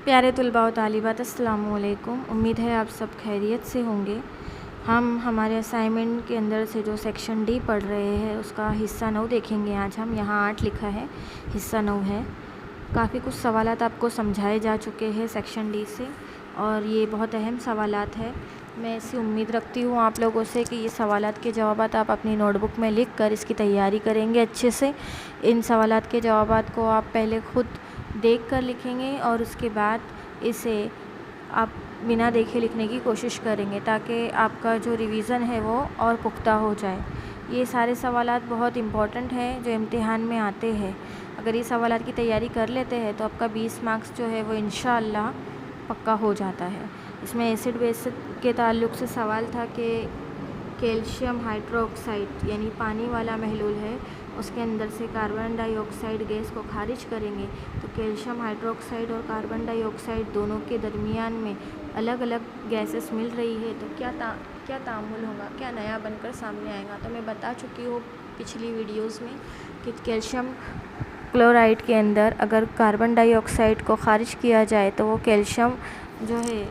प्यारे तुलबा व तालिबात, अस्सलामु अलैकुम। उम्मीद है आप सब खैरियत से होंगे। हम हमारे असाइनमेंट के अंदर से जो सेक्शन डी पढ़ रहे हैं उसका हिस्सा 9 देखेंगे आज हम। यहाँ 8 लिखा है, हिस्सा 9 है। काफ़ी कुछ सवालात आपको समझाए जा चुके हैं सेक्शन डी से और ये बहुत अहम सवालात है। मैं ऐसी उम्मीद रखती हूँ आप लोगों से कि ये सवालात के जवाबात आप अपनी नोटबुक में लिख कर इसकी तैयारी करेंगे अच्छे से। इन सवालात के जवाबात को आप पहले ख़ुद देख कर लिखेंगे और उसके बाद इसे आप बिना देखे लिखने की कोशिश करेंगे ताकि आपका जो रिवीज़न है वो और पुख्ता हो जाए। ये सारे सवालात बहुत इम्पॉर्टेंट हैं जो इम्तिहान में आते हैं। अगर ये सवालात की तैयारी कर लेते हैं तो आपका 20 मार्क्स जो है वो इंशाअल्लाह पक्का हो जाता है। इसमें एसिड बेस के ताल्लुक़ से सवाल था कि कैल्शियम हाइड्रोक्साइड यानी पानी वाला महलूल है, उसके अंदर से कार्बन डाइऑक्साइड गैस को खारिज करेंगे तो कैल्शियम हाइड्रोक्साइड और कार्बन डाइऑक्साइड दोनों के दरमियान में अलग अलग गैसेस मिल रही है तो क्या तामुल होगा, क्या नया बनकर सामने आएगा। तो मैं बता चुकी हूँ पिछली वीडियोस में कि कैल्शियम क्लोराइड के अंदर अगर कार्बन डाइऑक्साइड को खारिज किया जाए तो वो कैल्शियम जो है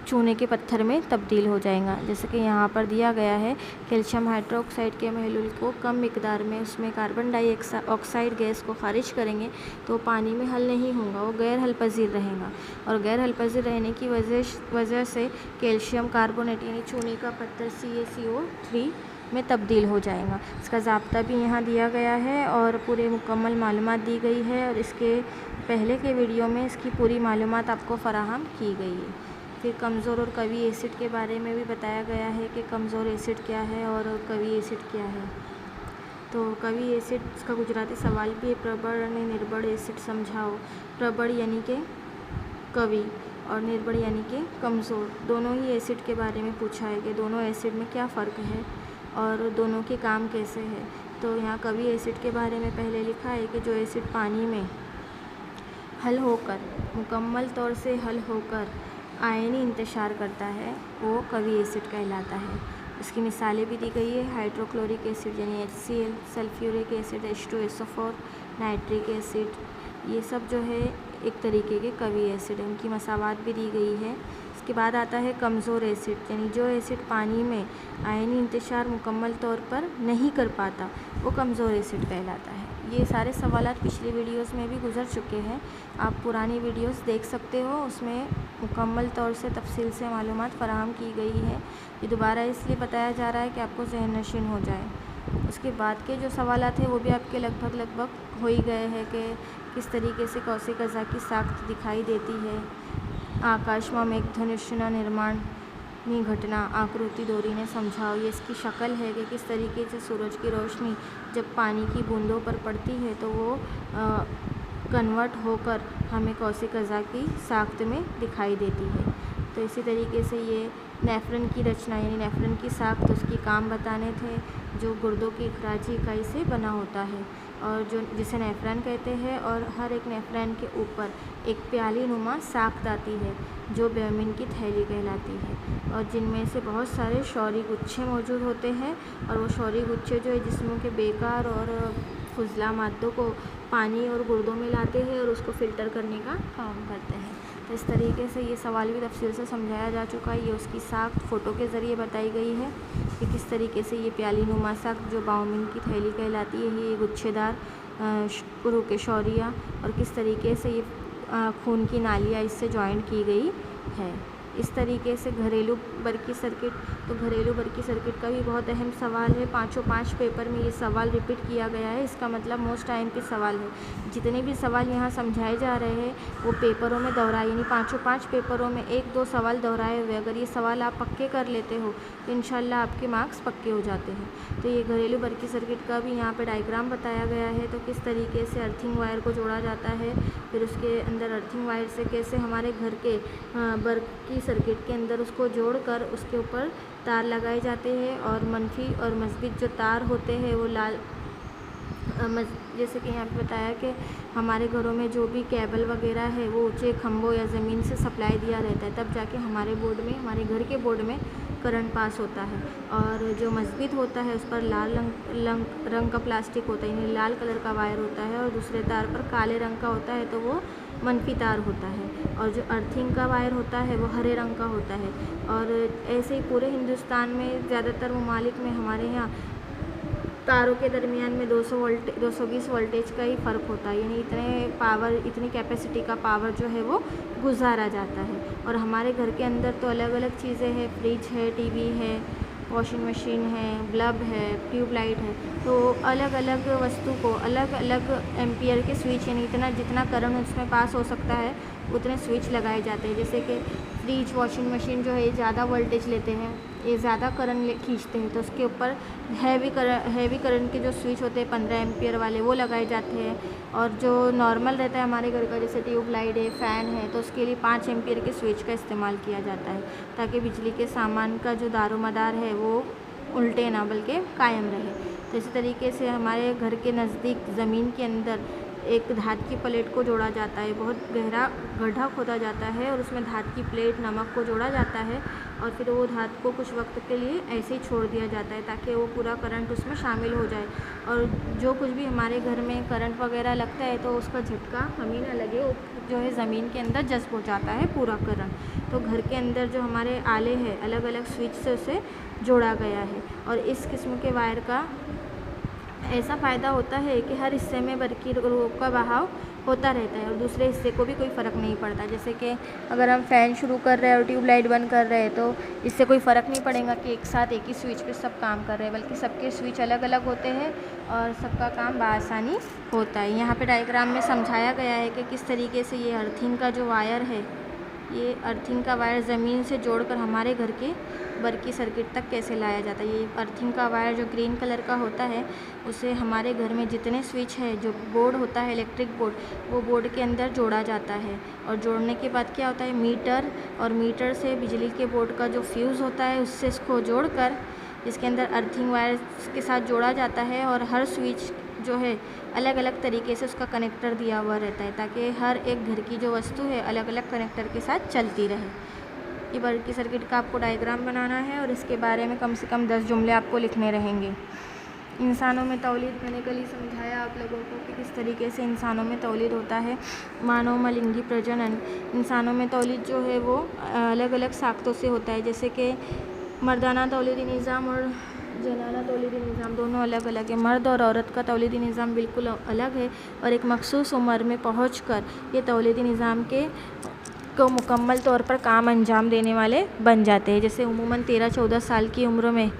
चूने के पत्थर में तब्दील हो जाएगा। जैसे कि यहाँ पर दिया गया है, कैल्शियम हाइड्रोक्साइड के महलूल को कम मिकदार में उसमें कार्बन डाइऑक्साइड गैस को खारिज करेंगे तो पानी में हल नहीं होगा, वो गैर हल पजीर रहेगा और गैर हल पजीर रहने की वजह से कैल्शियम कार्बोनेट यानी चूने का पत्थर CaCO3 में तब्दील हो जाएगा। इसका ज़ाब्ता भी यहाँ दिया गया है और पूरे मुकम्मल मालूमात दी गई है और इसके पहले के वीडियो में इसकी पूरी मालूमात आपको फ़राहम की गई है। फिर कमज़ोर और कवी एसिड के बारे में भी बताया गया है कि कमज़ोर एसिड क्या है और कवी एसिड क्या है। तो कवी एसिड इसका गुजराती सवाल भी है, प्रबल और निर्बल एसिड समझाओ। प्रबल यानी कि कवी और निर्बल यानी कि कमज़ोर, दोनों ही एसिड के बारे में पूछा है कि दोनों एसिड में क्या फ़र्क है और दोनों के काम कैसे है। तो यहाँ कवी एसिड के बारे में पहले लिखा है कि जो एसिड पानी में हल होकर मुकम्मल तौर से हल होकर आयनी इंतशार करता है वो कवी एसिड कहलाता है। इसकी मिसालें भी दी गई है, हाइड्रोक्लोरिक एसिड यानी HCl, sulphuric acid H2SO4, nitric acid, ये सब जो है एक तरीके के कवी एसिड है, उनकी मसावात भी दी गई है। इसके बाद आता है कमज़ोर एसिड यानी जो एसिड पानी में आयनी इंतशार मुकम्मल तौर पर नहीं कर पाता वो कमज़ोर एसिड कहलाता है। ये सारे सवालात पिछली वीडियोस में भी गुजर चुके हैं, आप पुरानी वीडियोस देख सकते हो, उसमें मुकम्मल तौर से तफसील से मालूमात फ़राहम की गई है। ये दोबारा इसलिए बताया जा रहा है कि आपको ज़हन नशीन हो जाए। उसके बाद के जो सवालात हैं वो भी आपके लगभग हो ही गए हैं कि किस तरीके से कौसे क़ज़ा की साख्त दिखाई देती है। आकाशमा मेघधनुष्यना निर्माण नी घटना आकृति दोरीने समझाओ। ये इसकी शक्ल है कि किस तरीके से सूरज की रोशनी जब पानी की बूंदों पर पड़ती है तो वो कन्वर्ट होकर हमें कौसे क़ज़ा की साख्त में दिखाई देती है। तो इसी तरीके से ये नेफ्रॉन की रचना यानी नेफ्रॉन की साख्त उसकी काम बताने थे जो गुर्दों की इखराजी इकाई से बना होता है और जो जिसे नेफ्रॉन कहते हैं और हर एक नेफ्रॉन के ऊपर एक प्याली नुमा साख्त आती है जो बेमिन की थैली कहलाती है और जिनमें से बहुत सारे शौरी गुच्छे मौजूद होते हैं और वो शौरी गुच्छे जो है जिस्मों के बेकार और फुजला मादों को पानी और गुर्दों में लाते हैं और उसको फ़िल्टर करने का काम करते हैं। तो इस तरीके से ये सवाल भी तफसील से समझाया जा चुका है। ये उसकी साख्त फ़ोटो के ज़रिए बताई गई है कि किस तरीके से ये प्याली नुमा साख्त जो बाउमिन की थैली कहलाती है, ये गुच्छेदार रुके शौरिया और किस तरीके से ये खून की नालियाँ इससे जॉइंट की गई है। इस तरीके से घरेलू बरकी सर्किट, तो घरेलू बरकी सर्किट का भी बहुत अहम सवाल है। 5 पेपर में ये सवाल रिपीट किया गया है, इसका मतलब मोस्ट टाइम पे सवाल है। जितने भी सवाल यहाँ समझाए जा रहे हैं वो पेपरों में दोहराए यानी 5 पेपरों में 1-2 सवाल दोहराए हुए। अगर ये सवाल आप पक्के कर लेते हो तो इंशाल्लाह आपके मार्क्स पक्के हो जाते हैं। तो ये घरेलू बरकी सर्किट का भी यहाँ पर डायग्राम बताया गया है, तो किस तरीके से अर्थिंग वायर को जोड़ा जाता है, फिर उसके अंदर अर्थिंग वायर से कैसे हमारे घर के बरकी सर्किट के अंदर उसको जोड़कर उसके ऊपर तार लगाए जाते हैं और मनफी और मस्बित जो तार होते हैं वो लाल जैसे कि यहाँ पे बताया कि हमारे घरों में जो भी केबल वगैरह है वो ऊंचे खंभों या ज़मीन से सप्लाई दिया रहता है, तब जाके हमारे बोर्ड में, हमारे घर के बोर्ड में करंट पास होता है। और जो मस्जिद होता है उस पर लाल रंग का प्लास्टिक होता है, यानी लाल कलर का वायर होता है और दूसरे तार पर काले रंग का होता है, तो वो मनफी तार होता है, और जो अर्थिंग का वायर होता है वो हरे रंग का होता है। और ऐसे ही पूरे हिंदुस्तान में ज़्यादातर ममालिक में हमारे यहाँ तारों के दरमियान में 220 वोल्टेज का ही फ़र्क होता है, यानी इतनी कैपेसिटी का पावर जो है वो गुजारा जाता है। और हमारे घर के अंदर तो अलग अलग चीज़ें हैं, फ्रिज है, टीवी है, वॉशिंग मशीन है, बल्ब है, ट्यूबलाइट है, तो अलग अलग वस्तु को अलग अलग एम्पियर के स्विच, यानी जितना करंट उसमें पास हो सकता है उतने स्विच लगाए जाते हैं। जैसे कि फ्रिज, वॉशिंग मशीन जो है ये ज़्यादा वोल्टेज लेते हैं, ये ज़्यादा करंट खींचते हैं, तो उसके ऊपर हैवी करंट के जो स्विच होते हैं 15 एम्पियर वाले वो लगाए जाते हैं। और जो नॉर्मल रहता है हमारे घर का, जैसे ट्यूबलाइट है, फ़ैन है, तो उसके लिए 5 एम्पियर के स्विच का इस्तेमाल किया जाता है, ताकि बिजली के सामान का जो दारोमदार है वो उल्टे ना बल्कि कायम रहे। तो इसी तरीके से हमारे घर के नज़दीक ज़मीन के अंदर एक धात की प्लेट को जोड़ा जाता है, बहुत गहरा गड्ढा खोदा जाता है और उसमें धात की प्लेट, नमक को जोड़ा जाता है, और फिर वो धात को कुछ वक्त के लिए ऐसे ही छोड़ दिया जाता है ताकि वो पूरा करंट उसमें शामिल हो जाए। और जो कुछ भी हमारे घर में करंट वगैरह लगता है तो उसका झटका हमें ना लगे, वो जो है ज़मीन के अंदर जज़्ब हो जाता है पूरा करंट। तो घर के अंदर जो हमारे आले हैं अलग अलग स्विच से उसे जोड़ा गया है। और इस किस्म के वायर का ऐसा फ़ायदा होता है कि हर हिस्से में बरकी का बहाव होता रहता है और दूसरे हिस्से को भी कोई फ़र्क नहीं पड़ता। जैसे कि अगर हम फ़ैन शुरू कर रहे हैं और ट्यूबलाइट बंद कर रहे हैं तो इससे कोई फ़र्क नहीं पड़ेगा कि एक साथ एक ही स्विच पे सब काम कर रहे हैं, बल्कि सबके स्विच अलग अलग होते हैं और सबका काम बआसानी होता है। यहाँ पे डायग्राम में समझाया गया है कि किस तरीके से ये अर्थिंग का जो वायर है, ये अर्थिंग का वायर ज़मीन से जोड़कर हमारे घर के बरकी सर्किट तक कैसे लाया जाता है। ये अर्थिंग का वायर जो ग्रीन कलर का होता है उसे हमारे घर में जितने स्विच है, जो बोर्ड होता है इलेक्ट्रिक बोर्ड, वो बोर्ड के अंदर जोड़ा जाता है। और जोड़ने के बाद क्या होता है, मीटर, और मीटर से बिजली के बोर्ड का जो फ्यूज़ होता है उससे इसको जोड़कर इसके अंदर अर्थिंग वायर के साथ जोड़ा जाता है। और हर स्विच जो है अलग अलग तरीके से उसका कनेक्टर दिया हुआ रहता है ताकि हर एक घर की जो वस्तु है अलग अलग कनेक्टर के साथ चलती रहे। ये बरकी सर्किट का आपको डायग्राम बनाना है और इसके बारे में कम से कम 10 जुमले आपको लिखने रहेंगे। इंसानों में तौलीद, मैंने कल ही समझाया आप लोगों को कि किस तरीके से इंसानों में तौलीद होता है। मानव मलिंगी प्रजनन, इंसानों में तौलीद जो है वो अलग अलग साख्तों से होता है। जैसे कि मर्दाना तौलीदी निज़ाम और जनाना तौलीदी निज़ाम दोनों अलग अलग है। मर्द और औरत का तौलीदी निज़ाम बिल्कुल अलग है और एक मखसूस उम्र में पहुंचकर ये तौलीदी निज़ाम को मुकम्मल तौर पर काम अंजाम देने वाले बन जाते हैं। जैसे उमूमन 13-14 साल की उम्र में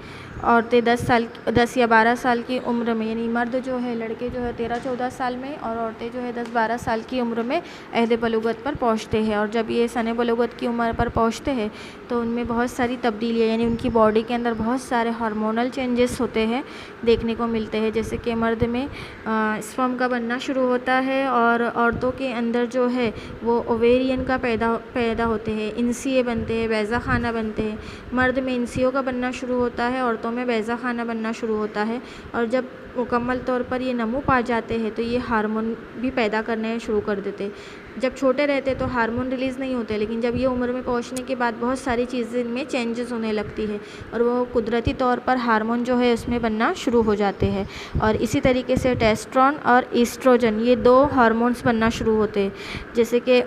औरतें 10 या 12 साल की उम्र में, यानी मर्द जो है, लड़के जो है 13-14 साल में और औरतें जो है 10-12 साल की उम्र में अहद बलूगत पर पहुंचते हैं। और जब ये सने बलूगत की उम्र पर पहुंचते हैं तो उनमें बहुत सारी तब्दीलियाँ, यानी उनकी बॉडी के अंदर बहुत सारे हार्मोनल चेंजेस होते हैं, देखने को मिलते हैं। जैसे कि मर्द में स्पर्म का बनना शुरू होता है और औरतों के अंदर जो है वो ओवेरियन का पैदा होते हैं, इंसिए बनते हैं, बैज़ा खाना बनते हैं। मर्द में इंसियों का बनना शुरू होता है, औरतों में बैज़ा खाना बनना शुरू होता है। और जब मुकम्मल तौर पर ये नमू पा जाते हैं तो ये हार्मोन भी पैदा करने शुरू कर देते। जब छोटे रहते तो हार्मोन रिलीज़ नहीं होते, लेकिन जब ये उम्र में पहुंचने के बाद बहुत सारी चीज़ें में चेंजेस होने लगती है और वो कुदरती तौर पर हार्मोन जो है उसमें बनना शुरू हो जाते हैं। और इसी तरीके से टेस्टोस्टेरोन और ईस्ट्रोजन, ये 2 हार्मोन्स बनना शुरू होते हैं। जैसे कि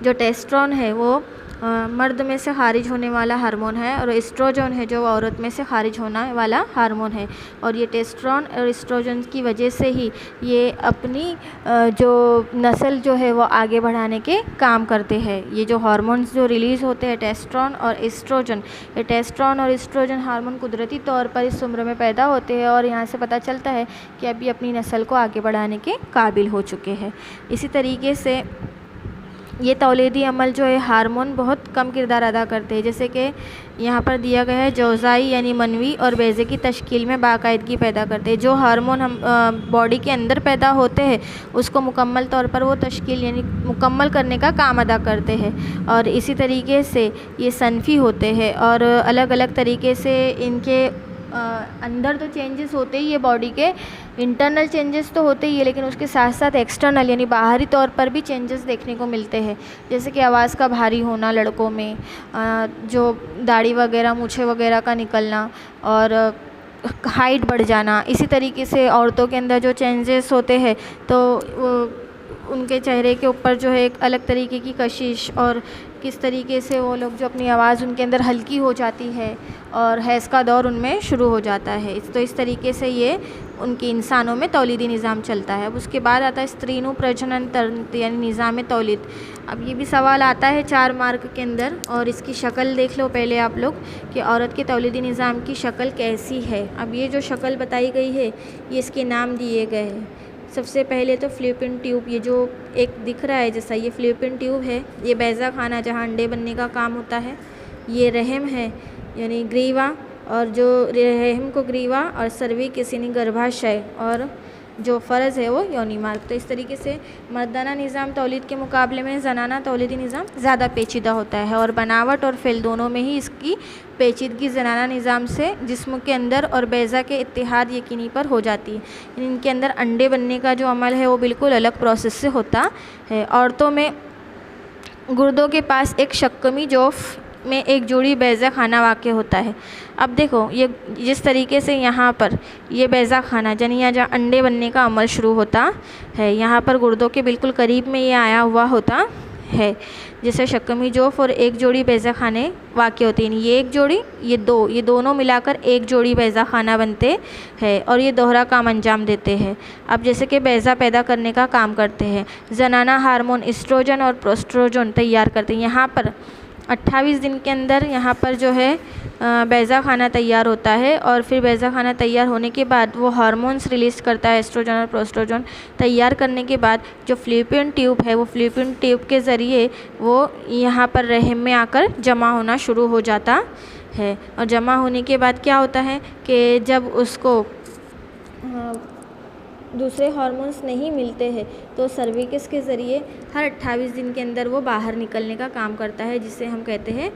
जो टेस्टोस्टेरोन है वो मर्द में से खारिज होने वाला हार्मोन है और एस्ट्रोजन है जो औरत में से खारिज होने वाला हार्मोन है। और ये टेस्टोस्टेरोन और एस्ट्रोजन की वजह से ही ये अपनी जो नस्ल जो है वो आगे बढ़ाने के काम करते हैं। ये जो हार्मोन्स जो रिलीज़ होते हैं टेस्टोस्टेरोन और एस्ट्रोजन, ये टेस्टोस्टेरोन और एस्ट्रोजन हार्मोन कुदरती तौर पर इस उम्र में पैदा होते हैं और यहाँ से पता चलता है कि अभी अपनी नस्ल को आगे बढ़ाने के काबिल हो चुके हैं। इसी तरीके से ये तौलीदी अमल जो है हार्मोन बहुत कम किरदार अदा करते हैं। जैसे कि यहाँ पर दिया गया है, जौज़ाई यानी मनवी और बेज़े की तश्कील में बाकायदगी पैदा करते हैं। जो हार्मोन हम बॉडी के अंदर पैदा होते हैं उसको मुकम्मल तौर पर वो तश्कील यानी मुकम्मल करने का काम अदा करते हैं। और इसी तरीके से ये सनफ़ी होते हैं और अलग अलग तरीके से इनके अंदर तो चेंजेस होते ही है, बॉडी के इंटरनल चेंजेस तो होते ही है, लेकिन उसके साथ साथ एक्सटर्नल यानी बाहरी तौर पर भी चेंजेस देखने को मिलते हैं। जैसे कि आवाज़ का भारी होना लड़कों में, जो दाढ़ी वगैरह, मूछें वगैरह का निकलना और हाइट बढ़ जाना। इसी तरीके से औरतों के अंदर जो चेंजेस होते हैं तो उनके चेहरे के ऊपर जो है एक अलग तरीके की कशिश, और किस तरीके से वो लोग जो अपनी आवाज़ उनके अंदर हल्की हो जाती है और हैज़ का दौर उनमें शुरू हो जाता है। तो इस तरीके से ये उनके इंसानों में तौलीदी निज़ाम चलता है। अब उसके बाद आता है स्त्रीणु प्रजनन तंत्र यानी निज़ाम तौलीद। अब ये भी सवाल आता है 4 मार्क के अंदर, और इसकी शक्ल देख लो पहले आप लोग कि औरत के तौलीदी निज़ाम की शक्ल कैसी है। अब ये जो शक्ल बताई गई है ये इसके नाम दिए गए हैं। सबसे पहले तो फ्लूपिन ट्यूब, ये जो एक दिख रहा है जैसा, ये फ्लूपिन ट्यूब है। ये बैज़ा खाना जहाँ अंडे बनने का काम होता है। ये रहम है यानी ग्रीवा, और जो रहम को ग्रीवा और सर्विक्स यानी गर्भाशय, और जो फ़र्ज है वो योनि मार्ग। तो इस तरीके से मर्दाना निज़ाम तौलीद के मुकाबले में ज़नाना तौलीदी निज़ाम ज़्यादा पेचीदा होता है, और बनावट और फ़िल दोनों में ही इसकी पेचीदगी ज़नाना निज़ाम से जिस्म के अंदर और बैज़ा के इत्तिहाद यकीनी पर हो जाती है। इनके अंदर अंडे बनने का जो अमल है वो बिल्कुल अलग प्रोसेस से होता है। औरतों में गुर्दों के पास एक शक्कमी जोफ़ में एक जोड़ी बैज़ा खाना वाक़ होता है। अब देखो ये जिस तरीके से यहाँ पर ये बैज़ा खाना यानी जहाँ अंडे बनने का अमल शुरू होता है, यहाँ पर गुर्दों के बिल्कुल करीब में ये आया हुआ होता है, जैसे शक्कमी जोफ़ और एक जोड़ी बैज़ा खाने वाक़ होते हैं। ये एक जोड़ी, ये दोनों मिलाकर एक जोड़ी बैज़ा खाना बनते हैं और ये दोहरा काम अंजाम देते हैं। अब जैसे कि बैज़ा पैदा करने का काम करते हैं, ज़नाना हार्मोन एस्ट्रोजन और प्रोस्ट्रोजन तैयार करते हैं। यहाँ पर 28 दिन के अंदर यहाँ पर जो है बैज़ा खाना तैयार होता है, और फिर बैज़ा खाना तैयार होने के बाद वो हार्मोन्स रिलीज़ करता है, एस्ट्रोजन और प्रोस्ट्रोजन। तैयार करने के बाद जो फ्लूपिन ट्यूब है वो फ्लूपिन ट्यूब के ज़रिए वो यहाँ पर रहम में आकर जमा होना शुरू हो जाता है। और जमा होने के बाद क्या होता है कि जब उसको दूसरे हार्मोन्स नहीं मिलते हैं तो सर्विक्स के ज़रिए हर 28 दिन के अंदर वो बाहर निकलने का काम करता है, जिसे हम कहते हैं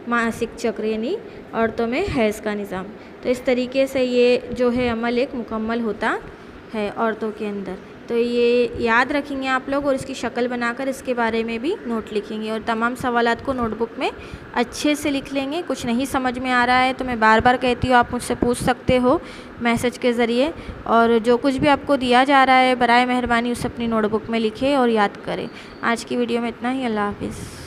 मासिक चक्र यानी औरतों में हैज़ का निज़ाम। तो इस तरीके से ये जो है अमल एक मुकम्मल होता है औरतों के अंदर। तो ये याद रखेंगे आप लोग, और इसकी शक्ल बनाकर इसके बारे में भी नोट लिखेंगे, और तमाम सवालात को नोटबुक में अच्छे से लिख लेंगे। कुछ नहीं समझ में आ रहा है तो मैं बार बार कहती हूँ आप मुझसे पूछ सकते हो मैसेज के ज़रिए, और जो कुछ भी आपको दिया जा रहा है बराए मेहरबानी उसे अपनी नोटबुक में लिखें और याद करें। आज की वीडियो में इतना ही। अल्लाह हाफिज़।